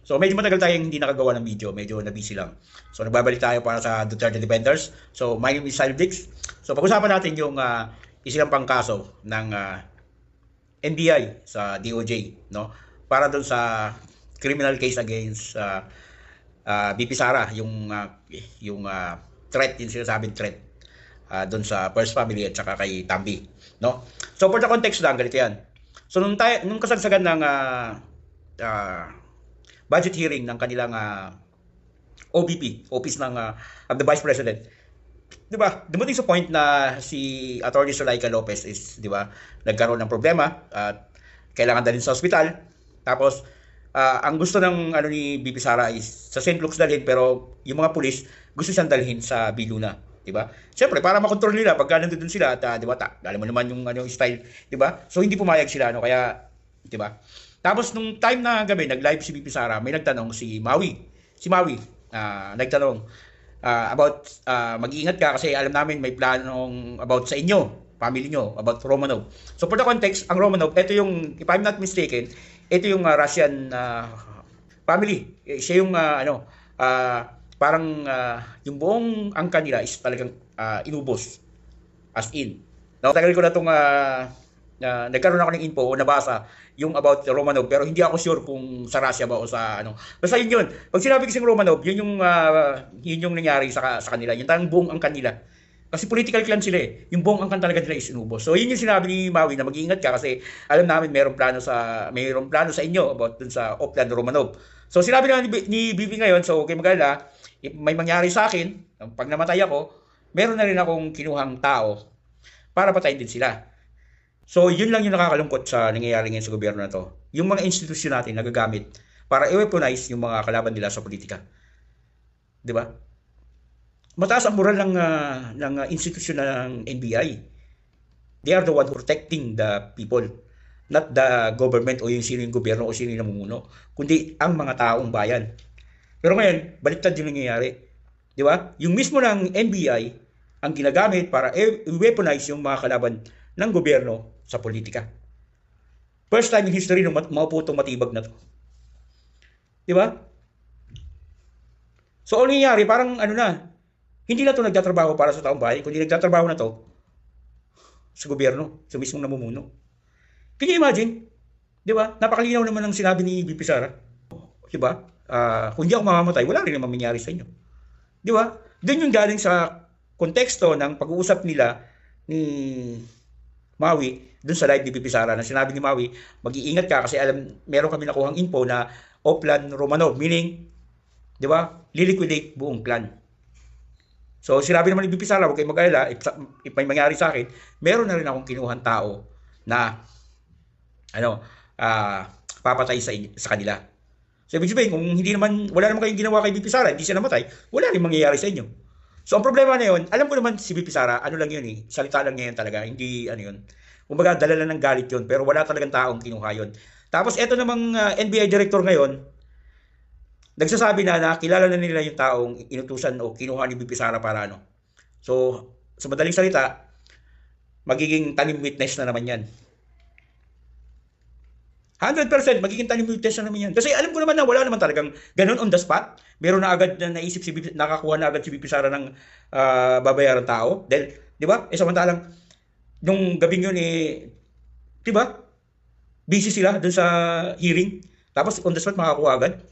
So medyo matagal tayong hindi nakagawa ng video, medyo na-busy lang. So nagbabalik tayo para sa Duterte Defenders. So my name is Salvix. So pag-usapan natin yung isilang kaso ng NBI sa DOJ, no? Para doon sa criminal case against BP Sara, yung threat, yung sinasabing threat doon sa First Family at saka kay Tambi, no? So for the context lang, ganito yan. So nung kasagsagan ng budget hearing ng kanilang OVP, Office of the Vice President, 'di ba? Dumating sa point na si Attorney Sulaika Lopez is, 'di ba, nagkaroon ng problema at kailangan dalhin sa ospital. Tapos ang gusto ng ni BP Sara is sa St. Luke's dalhin, pero yung mga pulis gusto siyang dalhin sa Biluna, 'di ba? Siyempre para makontrol nila pagka nandoon sila at 'di ba, alam mo naman yung style, 'di ba? So hindi pumayag sila, kaya 'di ba? Tapos nung time na gabi, nag-live si BP Sara, may nagtanong si Maui. Si Maui, nagtanong about mag-iingat ka kasi alam namin may planong about sa inyo, family nyo, about Romanov. So for the context, ang Romanov, ito yung, if I'm not mistaken, ito yung Russian family. Siya yung parang yung buong angka nila is talagang inubos. As in. Tagal ko na itong nagkaroon ako ng info o nabasa yung about Romanov, pero hindi ako sure kung sa Russia ba o sa Basta yun. Pag sinabi kasing Romanov, yun yung nangyari sa kanila. Yung talagang buong angkan nila. Kasi political clan sila eh. Yung buong angkan talaga nila is inubos. So yun yung sinabi ni Maui na mag-iingat ka kasi alam namin mayroong plano sa inyo about dun sa Oplan Romanov. So sinabi na ni Bibi ngayon, so okay mag-alala, if may mangyari sa akin, pag namatay ako, meron na rin akong kinuhang tao para patayin din sila. So, yun lang yung nakakalungkot sa nangyayari ngayon sa gobyerno na to. Yung mga institusyon natin nagagamit para i-weaponize yung mga kalaban nila sa politika. 'Di ba? Mataas ang moral ng institusyon ng NBI. They are the one protecting the people, not the government o yung sino yung gobyerno o sino yung namumuno, kundi ang mga taong bayan. Pero ngayon, baliktad yung nangyayari. 'Di ba? Yung mismo ng NBI ang ginagamit para i-weaponize yung mga kalaban ng gobyerno sa politika. First time in history nung maupo itong matibag na to. Di ba? So, ang nangyayari, parang hindi na to nagtatrabaho para sa taong bayan, kundi nagtatrabaho na to sa gobyerno, sa mismong namumuno. Can you imagine? Di ba? Napakalinaw naman ang sinabi ni BP Sara. Di ba? Kung hindi ako mamamatay, wala rin naman mangyari sa inyo. Di ba? Doon yung galing sa konteksto ng pag-uusap nila ni Maui dun sa live ni BP Sara na sinabi ni Maui, mag-iingat ka kasi meron kami nakuhang info na Oplan Romanov, meaning, di ba, liliquidate buong clan. So, sinabi naman ni BP Sara, huwag kayong mag-alala, if may mangyari sa akin, meron na rin akong kinuhang tao na, papatay sa kanila. So, ibig sabihin, kung wala naman kayong ginawa kay BP Sara, hindi siya namatay, wala rin mangyayari sa inyo. So, ang problema na yun, alam ko naman si BP Sara, lang yun eh, salita lang niya yun talaga, hindi yun. Kumbaga, dala lang ng galit yun, pero wala talagang taong kinuha yun. Tapos, eto namang NBI director ngayon, nagsasabi na nakilala na nila yung taong inutusan o kinuha ni BP Sara para So, sa madaling salita, magiging tanim witness na naman yan. 100% magiging tanim witness na naman yan. Kasi alam ko naman na wala naman talagang ganun on the spot. Meron na agad na naisip nakakuha na agad si BP Sara ng babayaran tao. Dahil, di ba? Samantalang, nung gabing yun di ba? Busy sila dun sa hearing. Tapos on the spot makakuha agad.